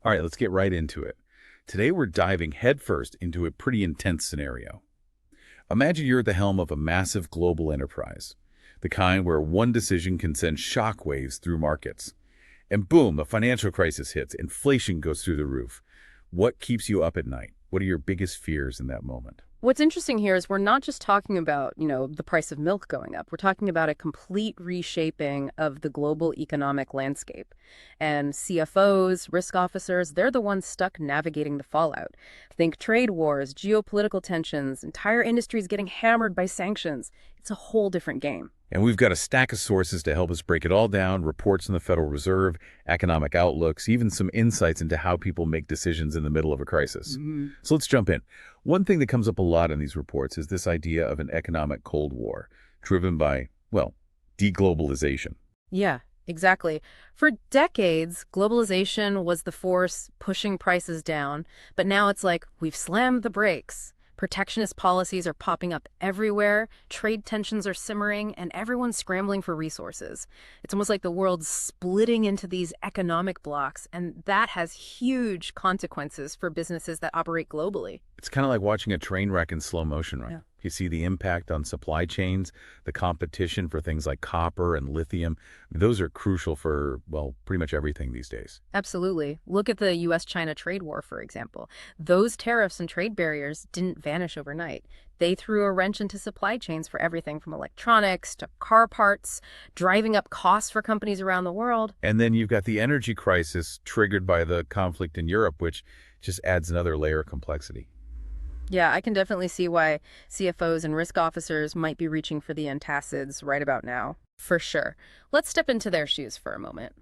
All right, let's get right into it. Today we're diving headfirst into a pretty intense scenario. Imagine you're at the helm of a massive global enterprise, the kind where one decision can send shockwaves through markets. And boom, a financial crisis hits, inflation goes through the roof. What keeps you up at night? What are your biggest fears in that moment? What's interesting here is we're not just talking about, the price of milk going up. We're talking about a complete reshaping of the global economic landscape. And CFOs, risk officers, they're the ones stuck navigating the fallout. Think trade wars, geopolitical tensions, entire industries getting hammered by sanctions. It's a whole different game. And we've got a stack of sources to help us break it all down, reports from the Federal Reserve, economic outlooks, even some insights into how people make decisions in the middle of a crisis. So let's jump in. One thing that comes up a lot in these reports is this idea of an economic Cold War, driven by, well, deglobalization. Yeah, exactly. For decades, globalization was the force pushing prices down, but now it's like we've slammed the brakes. Protectionist policies are popping up everywhere, trade tensions are simmering, and everyone's scrambling for resources. It's almost like the world's splitting into these economic blocks, and that has huge consequences for businesses that operate globally. It's kind of like watching a train wreck in slow motion, right? Yeah. You see the impact on supply chains, the competition for things like copper and lithium. Those are crucial for, well, pretty much everything these days. Absolutely. Look at the US-China trade war, for example. Those tariffs and trade barriers didn't vanish overnight. They threw a wrench into supply chains for everything from electronics to car parts, driving up costs for companies around the world. And then you've got the energy crisis triggered by the conflict in Europe, which just adds another layer of complexity. Yeah, I can definitely see why CFOs and risk officers might be reaching for the antacids right about now. For sure. Let's step into their shoes for a moment.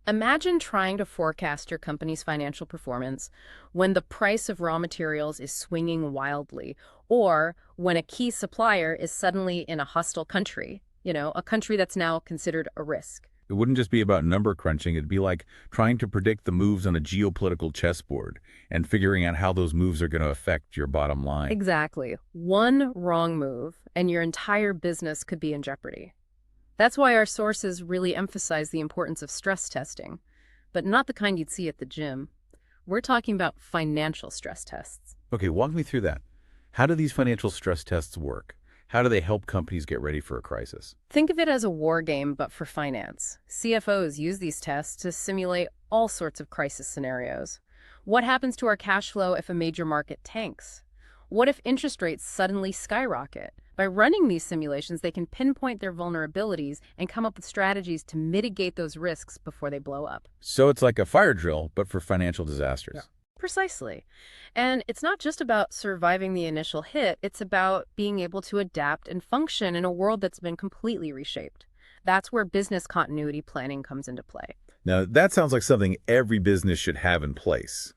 Imagine trying to forecast your company's financial performance when the price of raw materials is swinging wildly, or when a key supplier is suddenly in a hostile country, a country that's now considered a risk. It wouldn't just be about number crunching. It'd be like trying to predict the moves on a geopolitical chessboard and figuring out how those moves are going to affect your bottom line. Exactly. One wrong move, and your entire business could be in jeopardy. That's why our sources really emphasize the importance of stress testing, but not the kind you'd see at the gym. We're talking about financial stress tests. Okay, walk me through that. How do these financial stress tests work? How do they help companies get ready for a crisis? Think of it as a war game, but for finance. CFOs use these tests to simulate all sorts of crisis scenarios. What happens to our cash flow if a major market tanks? What if interest rates suddenly skyrocket? By running these simulations, they can pinpoint their vulnerabilities and come up with strategies to mitigate those risks before they blow up. So it's like a fire drill, but for financial disasters. Yeah. Precisely. And it's not just about surviving the initial hit, it's about being able to adapt and function in a world that's been completely reshaped. That's where business continuity planning comes into play. Now, that sounds like something every business should have in place.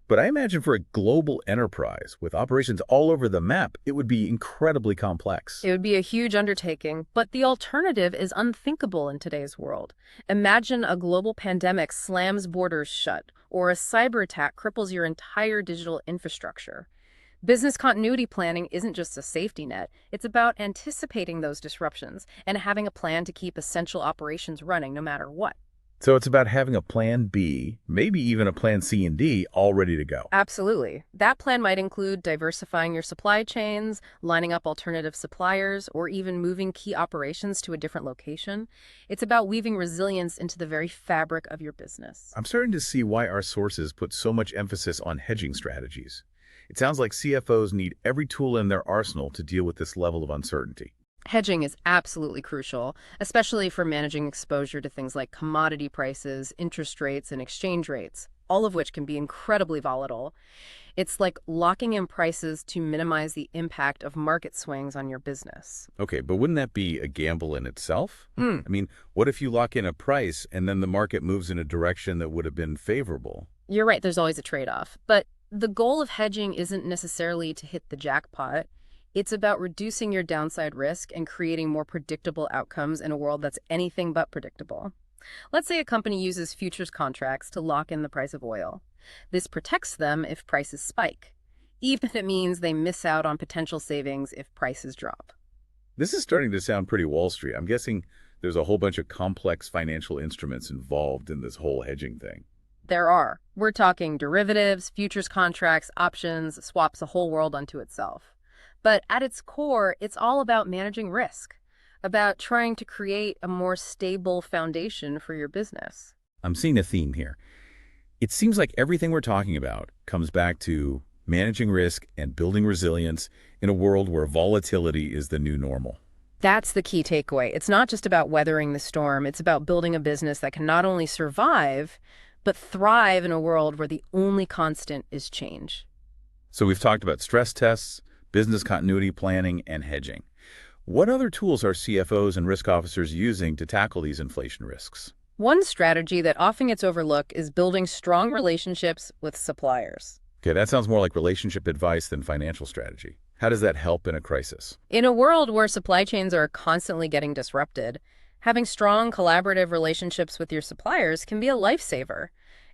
But I imagine for a global enterprise with operations all over the map, it would be incredibly complex. It would be a huge undertaking, but the alternative is unthinkable in today's world. Imagine a global pandemic slams borders shut, or a cyber attack cripples your entire digital infrastructure. Business continuity planning isn't just a safety net. It's about anticipating those disruptions and having a plan to keep essential operations running no matter what. So it's about having a plan B, maybe even a plan C and D, all ready to go. Absolutely. That plan might include diversifying your supply chains, lining up alternative suppliers, or even moving key operations to a different location. It's about weaving resilience into the very fabric of your business. I'm starting to see why our sources put so much emphasis on hedging strategies. It sounds like CFOs need every tool in their arsenal to deal with this level of uncertainty. Hedging is absolutely crucial, especially for managing exposure to things like commodity prices, interest rates, and exchange rates, all of which can be incredibly volatile. It's like locking in prices to minimize the impact of market swings on your business. Okay, but wouldn't that be a gamble in itself? I mean, what if you lock in a price and then the market moves in a direction that would have been favorable? You're right, there's always a trade-off. But the goal of hedging isn't necessarily to hit the jackpot. It's about reducing your downside risk and creating more predictable outcomes in a world that's anything but predictable. Let's say a company uses futures contracts to lock in the price of oil. This protects them if prices spike, even if it means they miss out on potential savings if prices drop. This is starting to sound pretty Wall Street. I'm guessing there's a whole bunch of complex financial instruments involved in this whole hedging thing. There are. We're talking derivatives, futures contracts, options, swaps, a whole world unto itself. But at its core, it's all about managing risk, about trying to create a more stable foundation for your business. I'm seeing a theme here. It seems like everything we're talking about comes back to managing risk and building resilience in a world where volatility is the new normal. That's the key takeaway. It's not just about weathering the storm, it's about building a business that can not only survive, but thrive in a world where the only constant is change. So we've talked about stress tests, business continuity planning, and hedging. What other tools are CFOs and risk officers using to tackle these inflation risks? One strategy that often gets overlooked is building strong relationships with suppliers. Okay, that sounds more like relationship advice than financial strategy. How does that help in a crisis? In a world where supply chains are constantly getting disrupted, having strong collaborative relationships with your suppliers can be a lifesaver.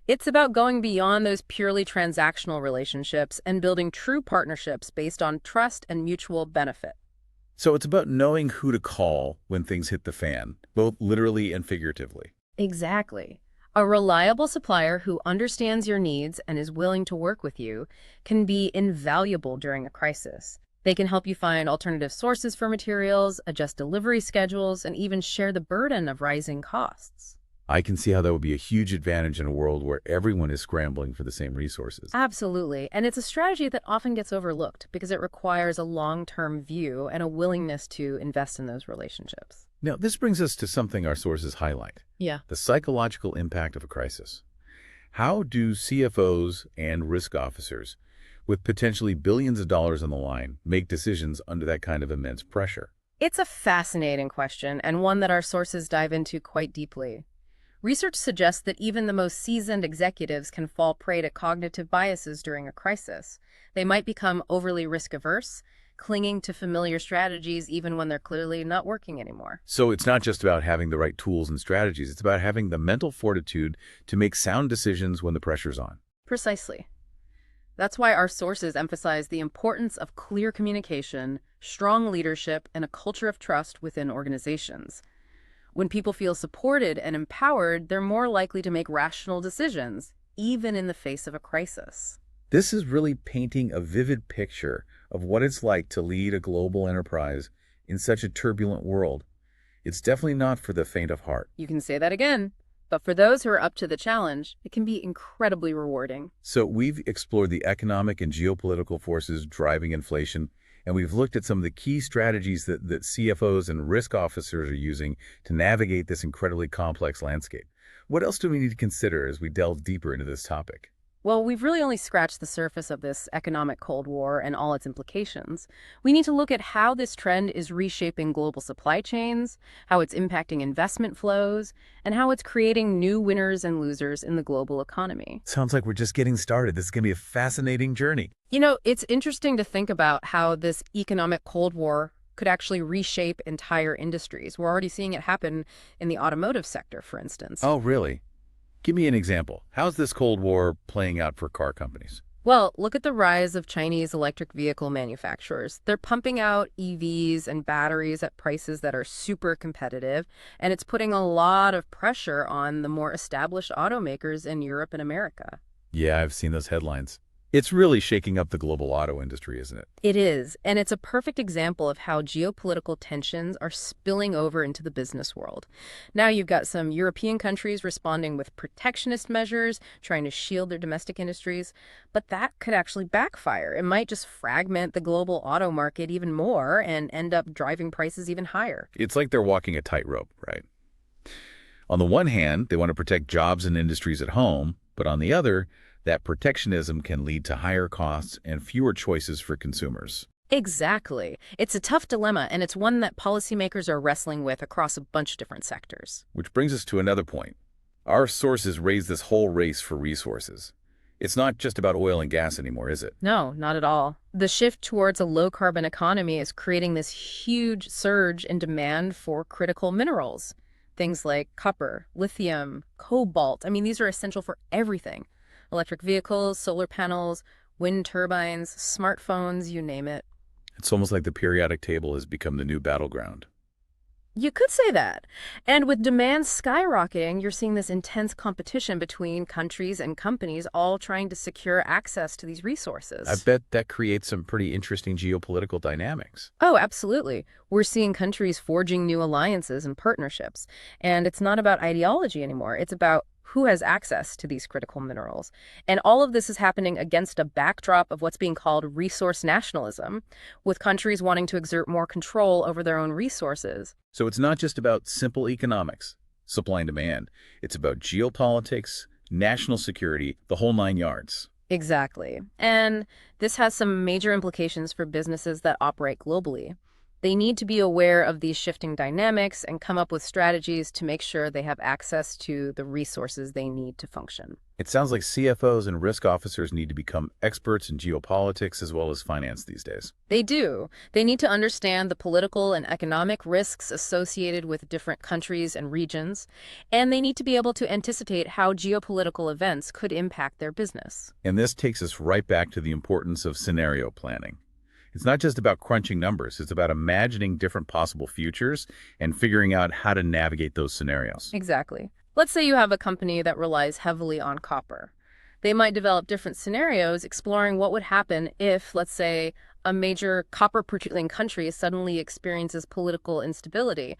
It's about going beyond those purely transactional relationships and building true partnerships based on trust and mutual benefit. So it's about knowing who to call when things hit the fan, both literally and figuratively. Exactly. A reliable supplier who understands your needs and is willing to work with you can be invaluable during a crisis. They can help you find alternative sources for materials, adjust delivery schedules, and even share the burden of rising costs. I can see how that would be a huge advantage in a world where everyone is scrambling for the same resources. Absolutely. And it's a strategy that often gets overlooked because it requires a long-term view and a willingness to invest in those relationships. Now, this brings us to something our sources highlight. Yeah. The psychological impact of a crisis. How do CFOs and risk officers, with potentially billions of dollars on the line, make decisions under that kind of immense pressure? It's a fascinating question and one that our sources dive into quite deeply. Research suggests that even the most seasoned executives can fall prey to cognitive biases during a crisis. They might become overly risk-averse, clinging to familiar strategies even when they're clearly not working anymore. So it's not just about having the right tools and strategies. It's about having the mental fortitude to make sound decisions when the pressure's on. Precisely. That's why our sources emphasize the importance of clear communication, strong leadership, and a culture of trust within organizations. When people feel supported and empowered, they're more likely to make rational decisions, even in the face of a crisis. This is really painting a vivid picture of what it's like to lead a global enterprise in such a turbulent world. It's definitely not for the faint of heart. You can say that again. But for those who are up to the challenge, it can be incredibly rewarding. So we've explored the economic and geopolitical forces driving inflation, and we've looked at some of the key strategies that CFOs and risk officers are using to navigate this incredibly complex landscape. What else do we need to consider as we delve deeper into this topic? Well, we've really only scratched the surface of this economic Cold War and all its implications. We need to look at how this trend is reshaping global supply chains, how it's impacting investment flows, and how it's creating new winners and losers in the global economy. Sounds like we're just getting started. This is going to be a fascinating journey. You know, it's interesting to think about how this economic Cold War could actually reshape entire industries. We're already seeing it happen in the automotive sector, for instance. Oh, really? Give me an example. How's this Cold War playing out for car companies? Well, look at the rise of Chinese electric vehicle manufacturers. They're pumping out EVs and batteries at prices that are super competitive, and it's putting a lot of pressure on the more established automakers in Europe and America. Yeah, I've seen those headlines. It's really shaking up the global auto industry, isn't it? It is, and it's a perfect example of how geopolitical tensions are spilling over into the business world. Now you've got some European countries responding with protectionist measures, trying to shield their domestic industries, but that could actually backfire. It might just fragment the global auto market even more and end up driving prices even higher. It's like they're walking a tightrope, right? On the one hand, they want to protect jobs and industries at home, but on the other, that protectionism can lead to higher costs and fewer choices for consumers. Exactly. It's a tough dilemma, and it's one that policymakers are wrestling with across a bunch of different sectors. Which brings us to another point. Our sources raise this whole race for resources. It's not just about oil and gas anymore, is it? No, not at all. The shift towards a low-carbon economy is creating this huge surge in demand for critical minerals. Things like copper, lithium, cobalt. I mean, these are essential for everything. Electric vehicles, solar panels, wind turbines, smartphones, you name it. It's almost like the periodic table has become the new battleground. You could say that. And with demand skyrocketing, you're seeing this intense competition between countries and companies all trying to secure access to these I resources. bet that creates some pretty interesting geopolitical dynamics. Oh, absolutely. We're seeing countries forging new alliances and partnerships. And it's not about ideology anymore. It's about who has access to these critical minerals. And all of this is happening against a backdrop of what's being called resource nationalism, with countries wanting to exert more control over their own resources. So it's not just about simple economics, supply and demand. It's about geopolitics, national security, the whole nine yards. Exactly. And this has some major implications for businesses that operate globally. They need to be aware of these shifting dynamics and come up with strategies to make sure they have access to the resources they need to function. It sounds like CFOs and risk officers need to become experts in geopolitics as well as finance these days. They do. They need to understand the political and economic risks associated with different countries and regions, and they need to be able to anticipate how geopolitical events could impact their business. And this takes us right back to the importance of scenario planning. It's not just about crunching numbers, it's about imagining different possible futures and figuring out how to navigate those scenarios. Exactly. Let's say you have a company that relies heavily on copper. They might develop different scenarios exploring what would happen if, let's say, a major copper producing country suddenly experiences political instability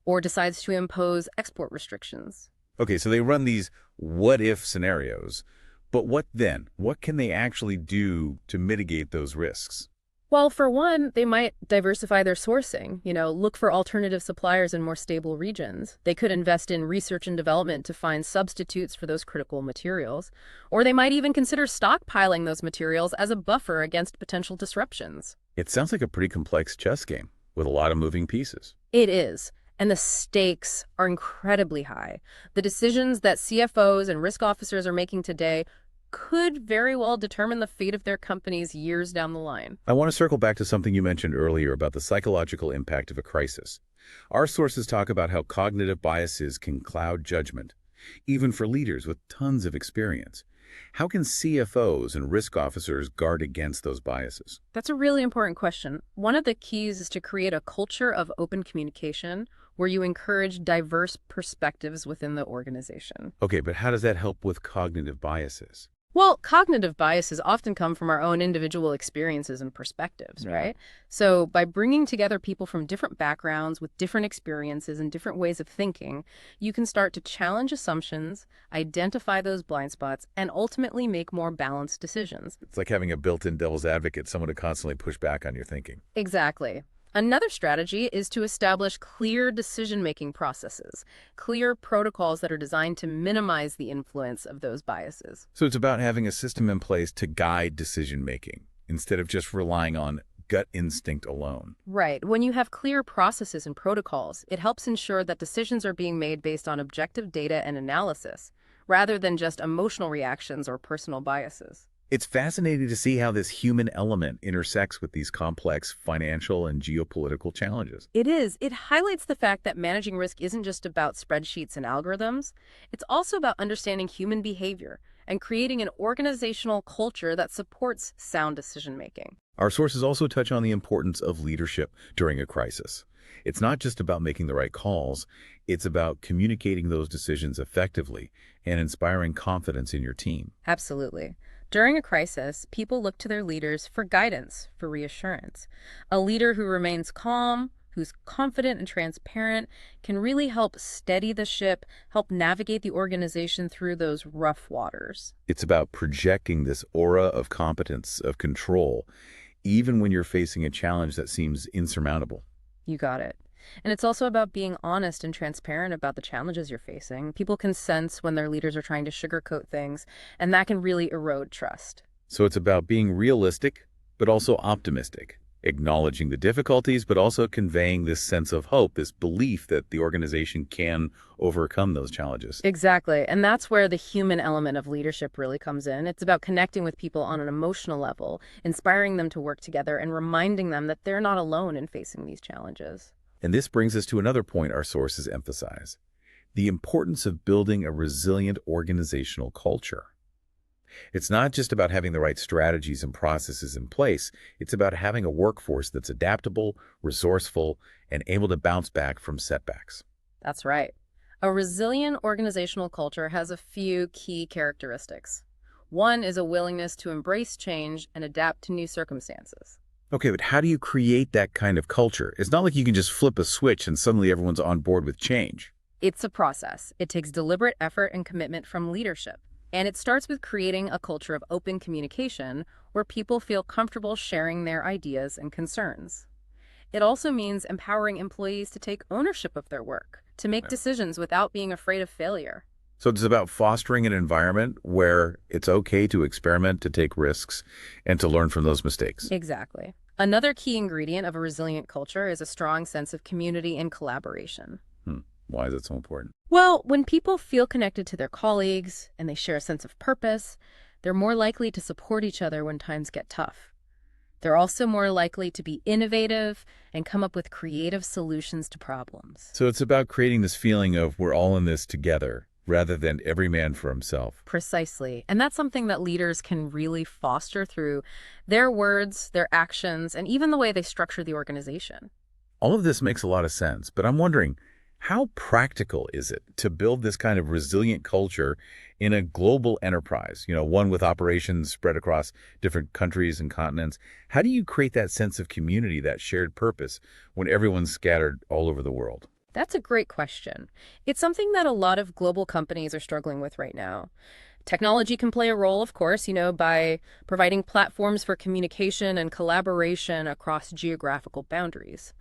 or decides to impose export restrictions. Okay, so they run these what-if scenarios, but what then? What can they actually do to mitigate those risks? Well, for one, they might diversify their sourcing, look for alternative suppliers in more stable regions. They could invest in research and development to find substitutes for those critical materials. Or they might even consider stockpiling those materials as a buffer against potential disruptions. It sounds like a pretty complex chess game with a lot of moving pieces. It is. And the stakes are incredibly high. The decisions that CFOs and risk officers are making today could very well determine the fate of their companies years down the line. I want to circle back to something you mentioned earlier about the psychological impact of a crisis. Our sources talk about how cognitive biases can cloud judgment, even for leaders with tons of experience. How can CFOs and risk officers guard against those biases? That's a really important question. One of the keys is to create a culture of open communication where you encourage diverse perspectives within the organization. Okay, but how does that help with cognitive biases? Well, cognitive biases often come from our own individual experiences and perspectives, right? So by bringing together people from different backgrounds with different experiences and different ways of thinking, you can start to challenge assumptions, identify those blind spots, and ultimately make more balanced decisions. It's like having a built-in devil's advocate, someone to constantly push back on your thinking. Exactly. Another strategy is to establish clear decision-making processes, clear protocols that are designed to minimize the influence of those biases. So it's about having a system in place to guide decision-making instead of just relying on gut instinct alone. Right. When you have clear processes and protocols, it helps ensure that decisions are being made based on objective data and analysis, rather than just emotional reactions or personal biases. It's fascinating to see how this human element intersects with these complex financial and geopolitical challenges. It is. It highlights the fact that managing risk isn't just about spreadsheets and algorithms. It's also about understanding human behavior and creating an organizational culture that supports sound decision-making. Our sources also touch on the importance of leadership during a crisis. It's not just about making the right calls, it's about communicating those decisions effectively and inspiring confidence in your team. Absolutely. During a crisis, people look to their leaders for guidance, for reassurance. A leader who remains calm, who's confident and transparent, can really help steady the ship, help navigate the organization through those rough waters. It's about projecting this aura of competence, of control, even when you're facing a challenge that seems insurmountable. You got it. And it's also about being honest and transparent about the challenges you're facing. People can sense when their leaders are trying to sugarcoat things, and that can really erode trust. So it's about being realistic, but also optimistic, acknowledging the difficulties, but also conveying this sense of hope, this belief that the organization can overcome those challenges. Exactly. And that's where the human element of leadership really comes in. It's about connecting with people on an emotional level, inspiring them to work together, and reminding them that they're not alone in facing these challenges. And this brings us to another point our sources emphasize, the importance of building a resilient organizational culture. It's not just about having the right strategies and processes in place. It's about having a workforce that's adaptable, resourceful, and able to bounce back from setbacks. That's right. A resilient organizational culture has a few key characteristics. One is a willingness to embrace change and adapt to new circumstances. Okay, but how do you create that kind of culture? It's not like you can just flip a switch and suddenly everyone's on board with change. It's a process. It takes deliberate effort and commitment from leadership. And it starts with creating a culture of open communication where people feel comfortable sharing their ideas and concerns. It also means empowering employees to take ownership of their work, to make decisions without being afraid of failure. So it's about fostering an environment where it's okay to experiment, to take risks, and to learn from those mistakes. Exactly. Another key ingredient of a resilient culture is a strong sense of community and collaboration. Why is it so important? Well, when people feel connected to their colleagues and they share a sense of purpose, they're more likely to support each other when times get tough. They're also more likely to be innovative and come up with creative solutions to problems. So it's about creating this feeling of we're all in this together rather than every man for himself. Precisely. And that's something that leaders can really foster through their words, their actions, and even the way they structure the organization. All of this makes a lot of sense, but I'm wondering, how practical is it to build this kind of resilient culture in a global enterprise, one with operations spread across different countries and continents? How do you create that sense of community, that shared purpose, when everyone's scattered all over the world? That's a great question. It's something that a lot of global companies are struggling with right now. Technology can play a role, of course, by providing platforms for communication and collaboration across geographical boundaries.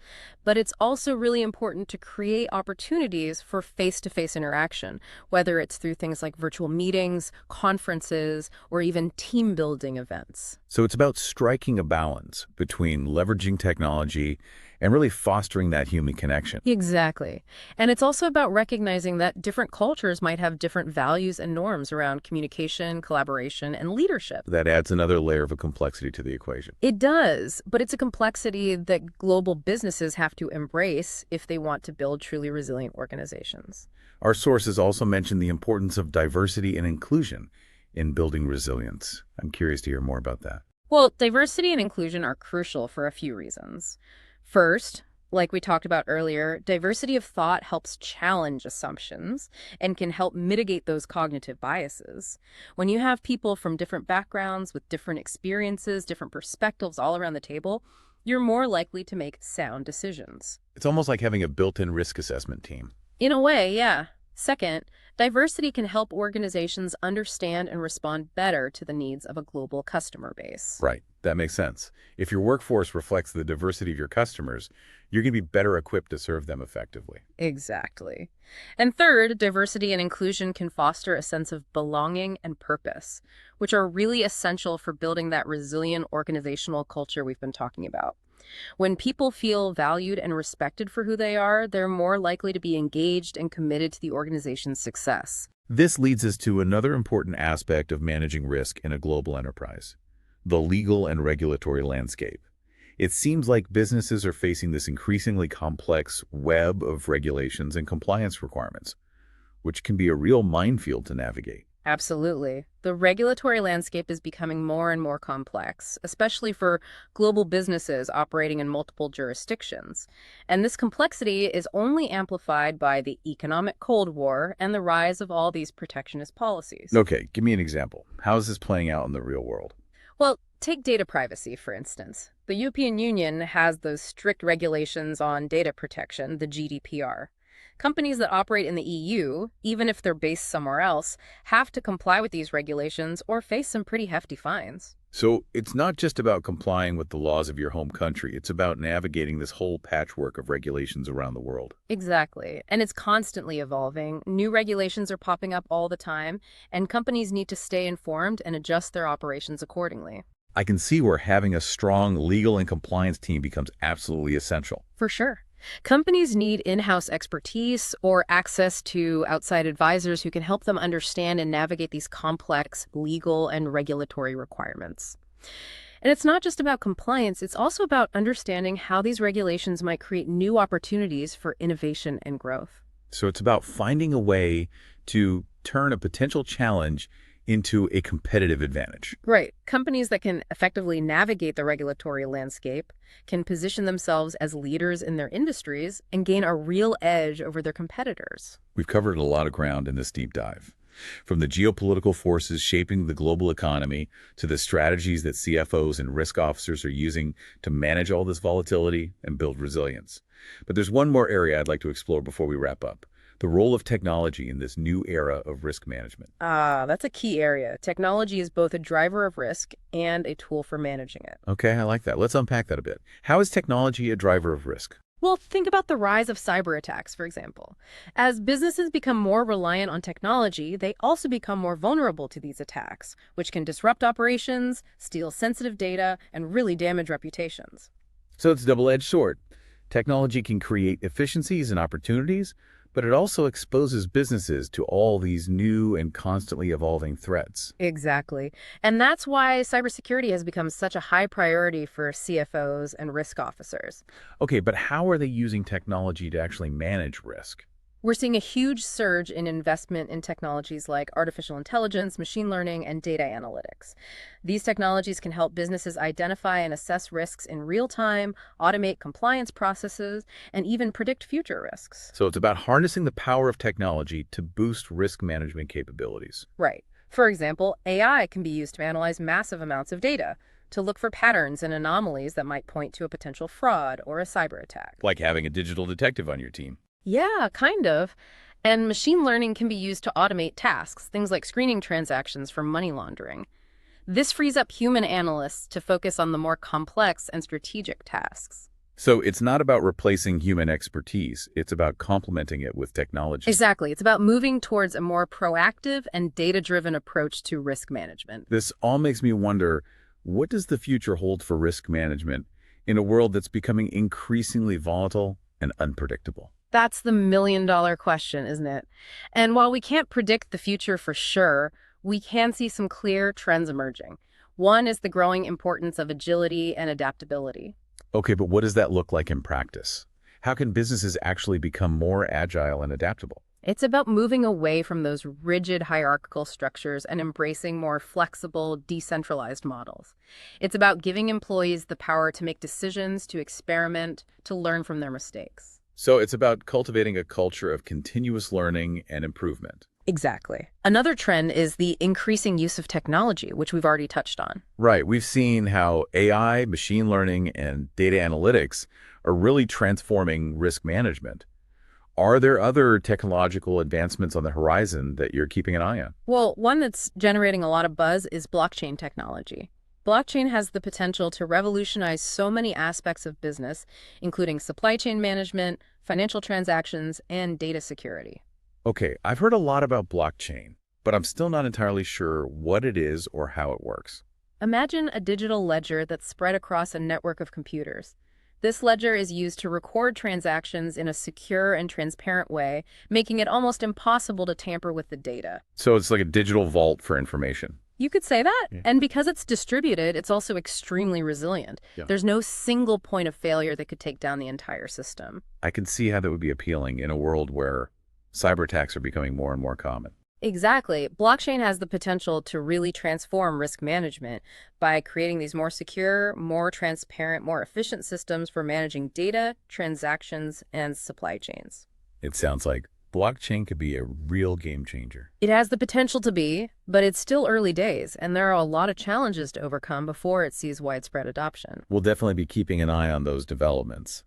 But it's also really important to create opportunities for face-to-face interaction, whether it's through things like virtual meetings, conferences, or even team-building events. So it's about striking a balance between leveraging technology and really fostering that human connection. Exactly. And it's also about recognizing that different cultures might have different values and norms around communication, collaboration, and leadership. That adds another layer of complexity to the equation. It does, but it's a complexity that global businesses have to embrace if they want to build truly resilient organizations. Our sources also mention the importance of diversity and inclusion in building resilience. I'm curious to hear more about that. Well, diversity and inclusion are crucial for a few reasons. First, like we talked about earlier, diversity of thought helps challenge assumptions and can help mitigate those cognitive biases. When you have people from different backgrounds with different experiences, different perspectives all around the table, you're more likely to make sound decisions. It's almost like having a built-in risk assessment team. In a way, yeah. Second, diversity can help organizations understand and respond better to the needs of a global customer base. Right. That makes sense. If your workforce reflects the diversity of your customers, you're going to be better equipped to serve them effectively. Exactly. And third, diversity and inclusion can foster a sense of belonging and purpose, which are really essential for building that resilient organizational culture we've been talking about. When people feel valued and respected for who they are, they're more likely to be engaged and committed to the organization's success. This leads us to another important aspect of managing risk in a global enterprise: the legal and regulatory landscape. It seems like businesses are facing this increasingly complex web of regulations and compliance requirements, which can be a real minefield to navigate. Absolutely. The regulatory landscape is becoming more and more complex, especially for global businesses operating in multiple jurisdictions. And this complexity is only amplified by the economic Cold War and the rise of all these protectionist policies. Okay, give me an example. How is this playing out in the real world? Well, take data privacy, for instance. The European Union has those strict regulations on data protection, the GDPR. Companies that operate in the EU, even if they're based somewhere else, have to comply with these regulations or face some pretty hefty fines. So it's not just about complying with the laws of your home country. It's about navigating this whole patchwork of regulations around the world. Exactly. And it's constantly evolving. New regulations are popping up all the time, and companies need to stay informed and adjust their operations accordingly. I can see where having a strong legal and compliance team becomes absolutely essential. For sure. Companies need in-house expertise or access to outside advisors who can help them understand and navigate these complex legal and regulatory requirements. And it's not just about compliance, it's also about understanding how these regulations might create new opportunities for innovation and growth. So it's about finding a way to turn a potential challenge into a competitive advantage. Right. Companies that can effectively navigate the regulatory landscape can position themselves as leaders in their industries and gain a real edge over their competitors. We've covered a lot of ground in this deep dive. From the geopolitical forces shaping the global economy to the strategies that CFOs and risk officers are using to manage all this volatility and build resilience. But there's one more area I'd like to explore before we wrap up: the role of technology in this new era of risk management. Ah, that's a key area. Technology is both a driver of risk and a tool for managing it. Okay, I like that. Let's unpack that a bit. How is technology a driver of risk? Well, think about the rise of cyber attacks, for example. As businesses become more reliant on technology, they also become more vulnerable to these attacks, which can disrupt operations, steal sensitive data, and really damage reputations. So it's a double-edged sword. Technology can create efficiencies and opportunities, but it also exposes businesses to all these new and constantly evolving threats. Exactly. And that's why cybersecurity has become such a high priority for CFOs and risk officers. Okay, but how are they using technology to actually manage risk? We're seeing a huge surge in investment in technologies like artificial intelligence, machine learning, and data analytics. These technologies can help businesses identify and assess risks in real time, automate compliance processes, and even predict future risks. So it's about harnessing the power of technology to boost risk management capabilities. Right. For example, AI can be used to analyze massive amounts of data to look for patterns and anomalies that might point to a potential fraud or a cyber attack. Like having a digital detective on your team. Yeah, kind of. And machine learning can be used to automate tasks, things like screening transactions for money laundering. This frees up human analysts to focus on the more complex and strategic tasks. So it's not about replacing human expertise, it's about complementing it with technology. Exactly. It's about moving towards a more proactive and data-driven approach to risk management. This all makes me wonder, what does the future hold for risk management in a world that's becoming increasingly volatile and unpredictable? That's the million-dollar question, isn't it? And while we can't predict the future for sure, we can see some clear trends emerging. One is the growing importance of agility and adaptability. Okay, but what does that look like in practice? How can businesses actually become more agile and adaptable? It's about moving away from those rigid hierarchical structures and embracing more flexible, decentralized models. It's about giving employees the power to make decisions, to experiment, to learn from their mistakes. So it's about cultivating a culture of continuous learning and improvement. Exactly. Another trend is the increasing use of technology, which we've already touched on. Right. We've seen how AI, machine learning, and data analytics are really transforming risk management. Are there other technological advancements on the horizon that you're keeping an eye on? Well, one that's generating a lot of buzz is blockchain technology. Blockchain has the potential to revolutionize so many aspects of business, including supply chain management, financial transactions, and data security. Okay, I've heard a lot about blockchain, but I'm still not entirely sure what it is or how it works. Imagine a digital ledger that's spread across a network of computers. This ledger is used to record transactions in a secure and transparent way, making it almost impossible to tamper with the data. So it's like a digital vault for information. You could say that. Yeah. And because it's distributed, it's also extremely resilient. Yeah. There's no single point of failure that could take down the entire system. I can see how that would be appealing in a world where cyber attacks are becoming more and more common. Exactly. Blockchain has the potential to really transform risk management by creating these more secure, more transparent, more efficient systems for managing data, transactions, and supply chains. It sounds like blockchain could be a real game changer. It has the potential to be, but it's still early days, and there are a lot of challenges to overcome before it sees widespread adoption. We'll definitely be keeping an eye on those developments.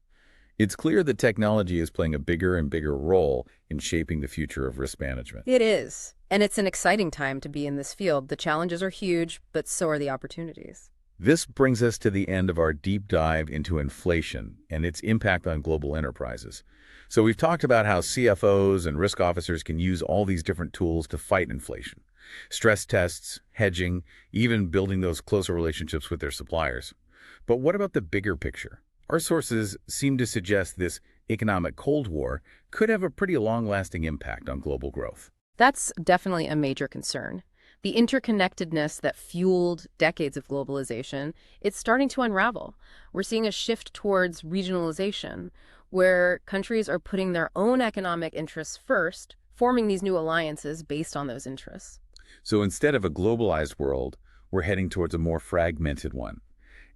It's clear that technology is playing a bigger and bigger role in shaping the future of risk management. It is, and it's an exciting time to be in this field. The challenges are huge, but so are the opportunities. This brings us to the end of our deep dive into inflation and its impact on global enterprises. So we've talked about how CFOs and risk officers can use all these different tools to fight inflation. Stress tests, hedging, even building those closer relationships with their suppliers. But what about the bigger picture? Our sources seem to suggest this economic Cold War could have a pretty long-lasting impact on global growth. That's definitely a major concern. The interconnectedness that fueled decades of globalization, it's starting to unravel. We're seeing a shift towards regionalization, where countries are putting their own economic interests first, forming these new alliances based on those interests. So instead of a globalized world, we're heading towards a more fragmented one.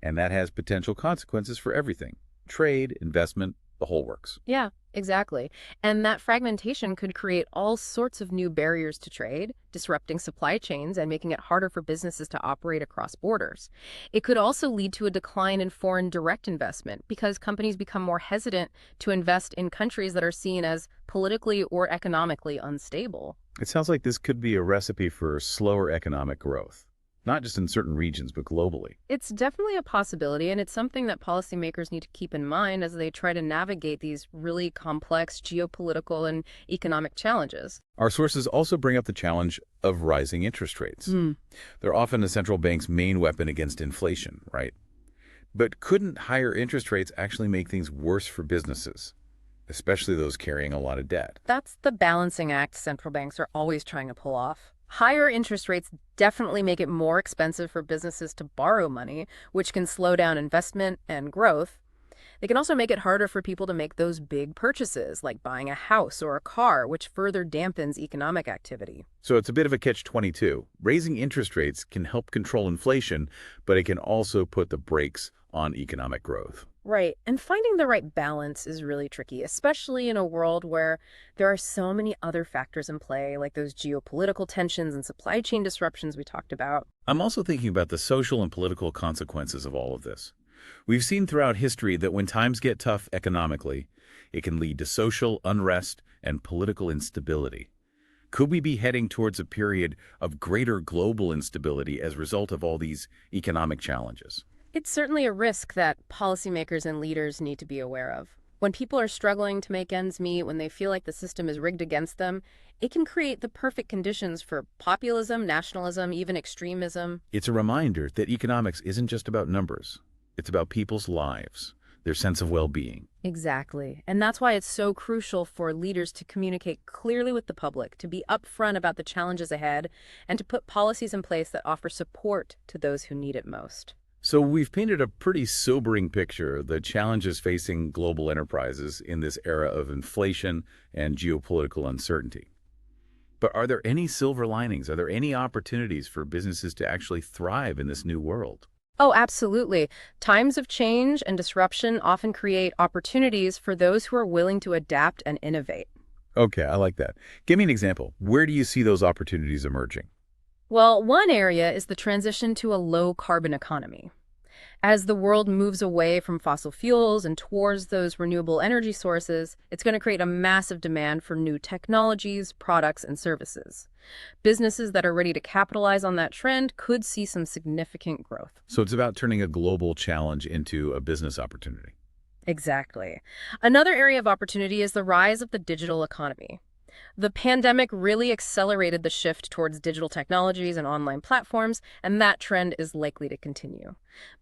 And that has potential consequences for everything. Trade, investment, the whole works. Yeah, exactly. And that fragmentation could create all sorts of new barriers to trade, disrupting supply chains and making it harder for businesses to operate across borders. It could also lead to a decline in foreign direct investment because companies become more hesitant to invest in countries that are seen as politically or economically unstable. It sounds like this could be a recipe for slower economic growth, not just in certain regions, but globally. It's definitely a possibility, and it's something that policymakers need to keep in mind as they try to navigate these really complex geopolitical and economic challenges. Our sources also bring up the challenge of rising interest rates. They're often a central bank's main weapon against inflation, right? But couldn't higher interest rates actually make things worse for businesses, especially those carrying a lot of debt? That's the balancing act central banks are always trying to pull off. Higher interest rates definitely make it more expensive for businesses to borrow money, which can slow down investment and growth. They can also make it harder for people to make those big purchases, like buying a house or a car, which further dampens economic activity. So it's a bit of a catch-22. Raising interest rates can help control inflation, but it can also put the brakes on economic growth. Right. And finding the right balance is really tricky, especially in a world where there are so many other factors in play, like those geopolitical tensions and supply chain disruptions we talked about. I'm also thinking about the social and political consequences of all of this. We've seen throughout history that when times get tough economically, it can lead to social unrest and political instability. Could we be heading towards a period of greater global instability as a result of all these economic challenges? It's certainly a risk that policymakers and leaders need to be aware of. When people are struggling to make ends meet, when they feel like the system is rigged against them, it can create the perfect conditions for populism, nationalism, even extremism. It's a reminder that economics isn't just about numbers. It's about people's lives, their sense of well-being. Exactly. And that's why it's so crucial for leaders to communicate clearly with the public, to be upfront about the challenges ahead, and to put policies in place that offer support to those who need it most. So we've painted a pretty sobering picture of the challenges facing global enterprises in this era of inflation and geopolitical uncertainty. But are there any silver linings? Are there any opportunities for businesses to actually thrive in this new world? Oh, absolutely. Times of change and disruption often create opportunities for those who are willing to adapt and innovate. Okay, I like that. Give me an example. Where do you see those opportunities emerging? Well, one area is the transition to a low-carbon economy. As the world moves away from fossil fuels and towards those renewable energy sources, it's going to create a massive demand for new technologies, products, and services. Businesses that are ready to capitalize on that trend could see some significant growth. So it's about turning a global challenge into a business opportunity. Exactly. Another area of opportunity is the rise of the digital economy. The pandemic really accelerated the shift towards digital technologies and online platforms, and that trend is likely to continue.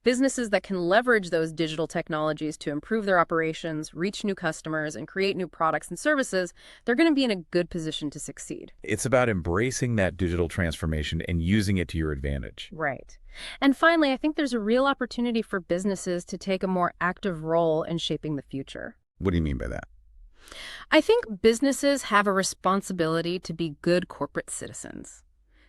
Businesses that can leverage those digital technologies to improve their operations, reach new customers, and create new products and services, they're going to be in a good position to succeed. It's about embracing that digital transformation and using it to your advantage. Right. And finally, I think there's a real opportunity for businesses to take a more active role in shaping the future. What do you mean by that? I think businesses have a responsibility to be good corporate citizens,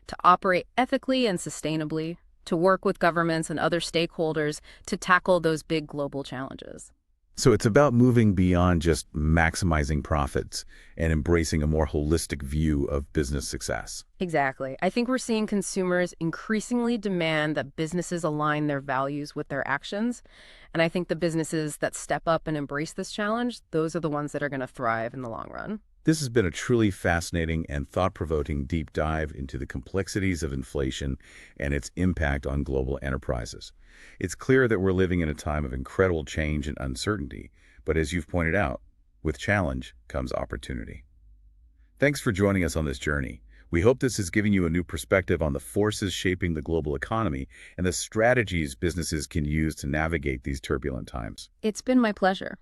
to operate ethically and sustainably, to work with governments and other stakeholders to tackle those big global challenges. So it's about moving beyond just maximizing profits and embracing a more holistic view of business success. Exactly. I think we're seeing consumers increasingly demand that businesses align their values with their actions. And I think the businesses that step up and embrace this challenge, those are the ones that are going to thrive in the long run. This has been a truly fascinating and thought-provoking deep dive into the complexities of inflation and its impact on global enterprises. It's clear that we're living in a time of incredible change and uncertainty, but as you've pointed out, with challenge comes opportunity. Thanks for joining us on this journey. We hope this has given you a new perspective on the forces shaping the global economy and the strategies businesses can use to navigate these turbulent times. It's been my pleasure.